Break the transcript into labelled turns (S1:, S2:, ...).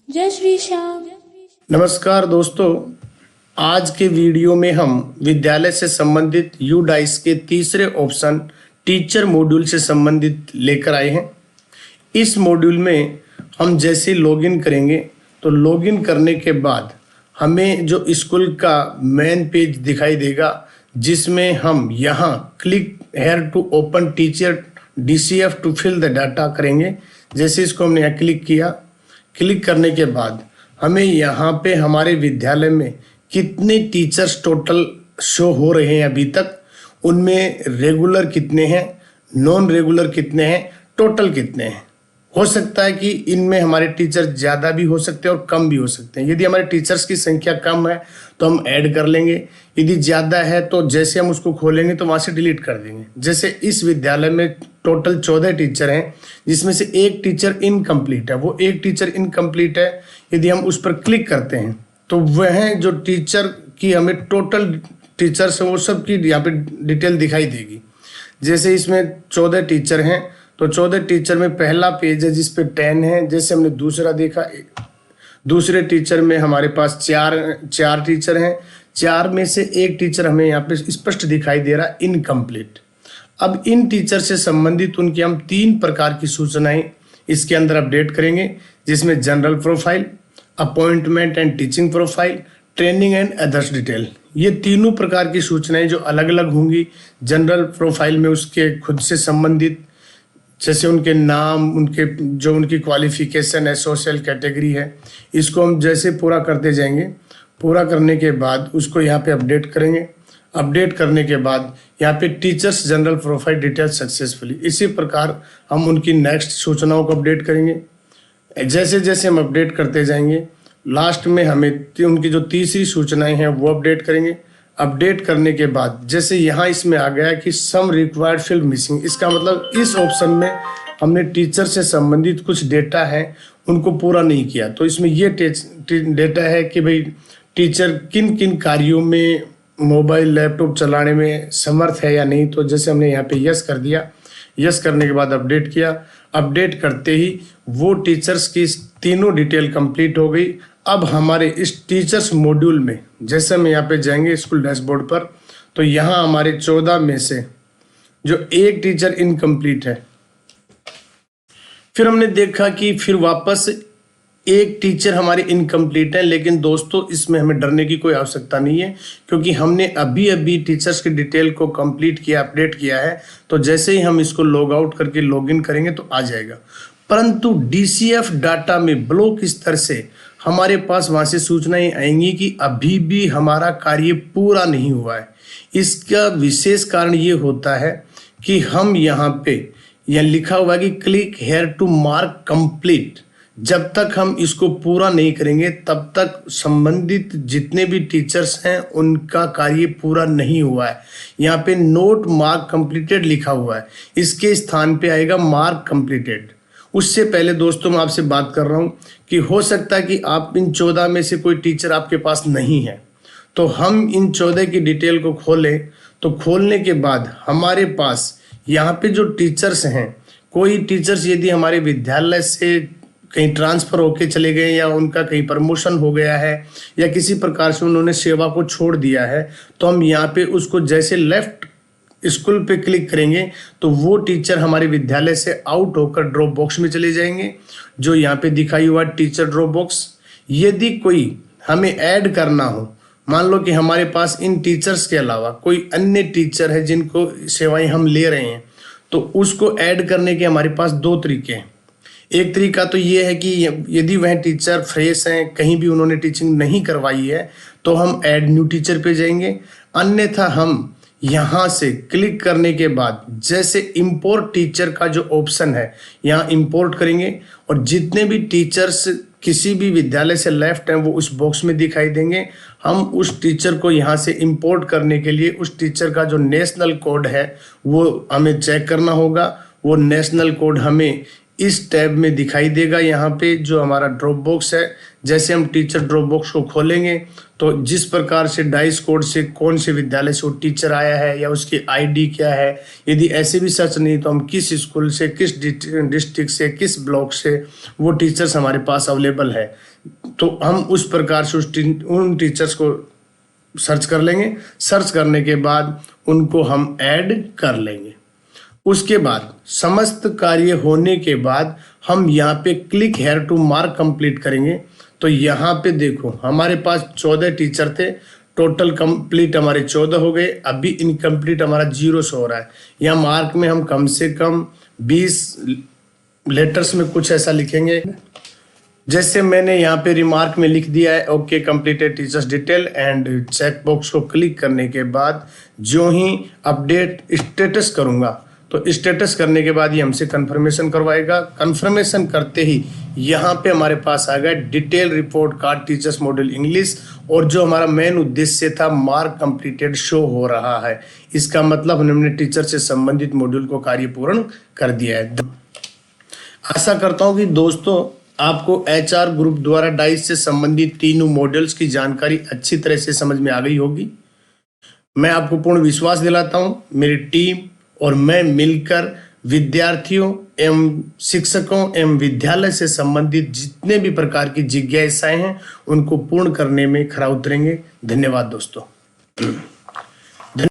S1: जय श्री श्याम।
S2: नमस्कार दोस्तों, आज के वीडियो में हम विद्यालय से संबंधित यूडाइस के तीसरे ऑप्शन टीचर मॉड्यूल से संबंधित लेकर आए हैं। इस मॉड्यूल में हम जैसे लॉगिन करेंगे तो लॉगिन करने के बाद हमें जो स्कूल का मेन पेज दिखाई देगा, जिसमें हम यहाँ click here to open teacher DCF to fill the data करेंगे। जैसे इसको हमने यहाँ क्लिक किया, क्लिक करने के बाद हमें यहाँ पे हमारे विद्यालय में कितने टीचर्स टोटल शो हो रहे हैं अभी तक, उनमें रेगुलर कितने हैं, नॉन रेगुलर कितने हैं, टोटल कितने हैं। हो सकता है कि इनमें हमारे टीचर ज़्यादा भी हो सकते हैं और कम भी हो सकते हैं। यदि हमारे टीचर्स की संख्या कम है तो हम ऐड कर लेंगे, यदि ज़्यादा है तो जैसे हम उसको खोलेंगे तो वहाँ से डिलीट कर देंगे। जैसे इस विद्यालय में टोटल 14 टीचर हैं, जिसमें से एक टीचर इनकम्प्लीट है। वो एक टीचर इनकम्प्लीट है, यदि हम उस पर क्लिक करते हैं तो वह जो टीचर की हमें टोटल टीचर्स हैं वो सब की यहाँ पे डिटेल दिखाई देगी। जैसे इसमें 14 टीचर हैं तो 14 टीचर में पहला पेज है जिस पे 10 है। जैसे हमने दूसरा देखा, दूसरे टीचर में हमारे पास चार टीचर हैं। 4 में से एक टीचर हमें यहाँ पे स्पष्ट दिखाई दे रहा है इनकम्प्लीट। अब इन टीचर से संबंधित उनकी हम 3 प्रकार की सूचनाएं इसके अंदर अपडेट करेंगे, जिसमें general profile, appointment and teaching profile, training and others detail. ये तीनों प्रकार की सूचनाएं जो अलग अलग होंगी। जनरल प्रोफाइल में उसके खुद से संबंधित, जैसे उनके नाम, उनकी क्वालिफिकेशन है, सोशल कैटेगरी है, इसको हम जैसे पूरा करते जाएंगे। पूरा करने के बाद उसको यहाँ पे अपडेट करेंगे। अपडेट करने के बाद यहाँ पे teachers general profile detail successfully, इसी प्रकार हम उनकी नेक्स्ट सूचनाओं को अपडेट करेंगे। जैसे जैसे हम अपडेट करते जाएंगे, लास्ट में हमें उनकी जो तीसरी सूचनाएं हैं वो अपडेट करेंगे। अपडेट करने के बाद जैसे यहाँ इसमें आ गया कि सम रिक्वायर्ड फील्ड मिसिंग, इसका मतलब इस ऑप्शन में हमने टीचर से संबंधित कुछ डेटा है उनको पूरा नहीं किया। तो इसमें ये डेटा है कि भाई टीचर किन किन कार्यों में मोबाइल लैपटॉप चलाने में समर्थ है या नहीं। तो जैसे हमने यहाँ पे यस कर दिया, यस करने के बाद अपडेट किया। अपडेट करते ही वो टीचर्स की तीनों डिटेल कंप्लीट हो गई। अब हमारे इस टीचर्स मॉड्यूल में जैसे हम यहाँ पे जाएंगे स्कूल डैशबोर्ड पर, तो यहाँ हमारे 14 में से जो एक टीचर इनकम्प्लीट है, फिर हमने देखा कि फिर वापस एक टीचर हमारे इनकम्प्लीट है। लेकिन दोस्तों, इसमें हमें डरने की कोई आवश्यकता नहीं है, क्योंकि हमने अभी अभी टीचर्स की डिटेल को कंप्लीट किया, अपडेट किया है। तो जैसे ही हम इसको लॉग आउट करके लॉगिन करेंगे तो आ जाएगा। परंतु DCF डाटा में ब्लॉक स्तर से हमारे पास वहाँ से सूचनाएं आएंगी कि अभी भी हमारा कार्य पूरा नहीं हुआ है। इसका विशेष कारण ये होता है कि हम यहाँ पे यह लिखा हुआ है कि click here to mark complete. जब तक हम इसको पूरा नहीं करेंगे तब तक संबंधित जितने भी टीचर्स हैं उनका कार्य पूरा नहीं हुआ है। यहाँ पे नोट मार्क कंप्लीटेड लिखा हुआ है, इसके स्थान पे आएगा मार्क कंप्लीटेड। उससे पहले दोस्तों मैं आपसे बात कर रहा हूँ कि हो सकता है कि आप इन 14 में से कोई टीचर आपके पास नहीं है। तो हम इन 14 की डिटेल को खोलें, तो खोलने के बाद हमारे पास यहाँ पे जो टीचर्स हैं, कोई टीचर्स यदि हमारे विद्यालय से कहीं ट्रांसफ़र होके चले गए या उनका कहीं प्रमोशन हो गया है या किसी प्रकार से उन्होंने सेवा को छोड़ दिया है, तो हम यहाँ पे उसको जैसे लेफ्ट स्कूल पे क्लिक करेंगे तो वो टीचर हमारे विद्यालय से आउट होकर ड्रॉप बॉक्स में चले जाएंगे, जो यहाँ पे दिखाई हुआ टीचर ड्रॉप बॉक्स। यदि कोई हमें ऐड करना हो, मान लो कि हमारे पास इन टीचर्स के अलावा कोई अन्य टीचर है जिनको सेवाएं हम ले रहे हैं, तो उसको ऐड करने के हमारे पास 2 तरीके हैं। एक तरीका तो ये है कि यदि वह टीचर फ्रेश हैं, कहीं भी उन्होंने टीचिंग नहीं करवाई है, तो हम ऐड न्यू टीचर पे जाएंगे। अन्यथा हम यहाँ से क्लिक करने के बाद जैसे इंपोर्ट टीचर का जो ऑप्शन है, यहाँ इंपोर्ट करेंगे और जितने भी टीचर्स किसी भी विद्यालय से लेफ्ट हैं वो उस बॉक्स में दिखाई देंगे। हम उस टीचर को यहाँ से इंपोर्ट करने के लिए उस टीचर का जो नेशनल कोड है वो हमें चेक करना होगा। वो नेशनल कोड हमें इस टैब में दिखाई देगा। यहाँ पे जो हमारा ड्रॉप बॉक्स है, जैसे हम टीचर ड्रॉप बॉक्स को खोलेंगे तो जिस प्रकार से डाइस कोड से कौन से विद्यालय से वो टीचर आया है या उसकी आईडी क्या है, यदि ऐसे भी सर्च नहीं तो हम किस स्कूल से, किस डिस्ट्रिक्ट से, किस ब्लॉक से वो टीचर्स हमारे पास अवेलेबल है, तो हम उस प्रकार से उन टीचर्स को सर्च कर लेंगे। सर्च करने के बाद उनको हम ऐड कर लेंगे। उसके बाद समस्त कार्य होने के बाद हम यहाँ पे click here to mark complete करेंगे। तो यहाँ पे देखो हमारे पास 14 टीचर थे, टोटल कंप्लीट हमारे 14 हो गए। अभी इनकम्प्लीट हमारा 0 शो हो रहा है। यहाँ मार्क में हम कम से कम 20 लेटर्स में कुछ ऐसा लिखेंगे, जैसे मैंने यहाँ पे रिमार्क में लिख दिया है okay completed teachers detail and check box को क्लिक करने के बाद जो ही अपडेट स्टेटस करूँगा तो स्टेटस करने के बाद ये हमसे कंफर्मेशन करवाएगा। कंफर्मेशन करते ही यहाँ पे हमारे पास आ गया detail report card teachers module English, और जो हमारा मेन उद्देश्य था मार्क कंप्लीटेड शो हो रहा है। इसका मतलब हमने टीचर से संबंधित मॉड्यूल को कार्य पूर्ण कर दिया है। आशा करता हूँ कि दोस्तों आपको HR ग्रुप द्वारा डाइस से संबंधित तीनों मॉड्यूल्स की जानकारी अच्छी तरह से समझ में आ गई होगी। मैं आपको पूर्ण विश्वास दिलाता हूँ मेरी टीम और मैं मिलकर विद्यार्थियों एवं शिक्षकों एवं विद्यालय से संबंधित जितने भी प्रकार की जिज्ञासाएं हैं उनको पूर्ण करने में खरा उतरेंगे। धन्यवाद दोस्तों।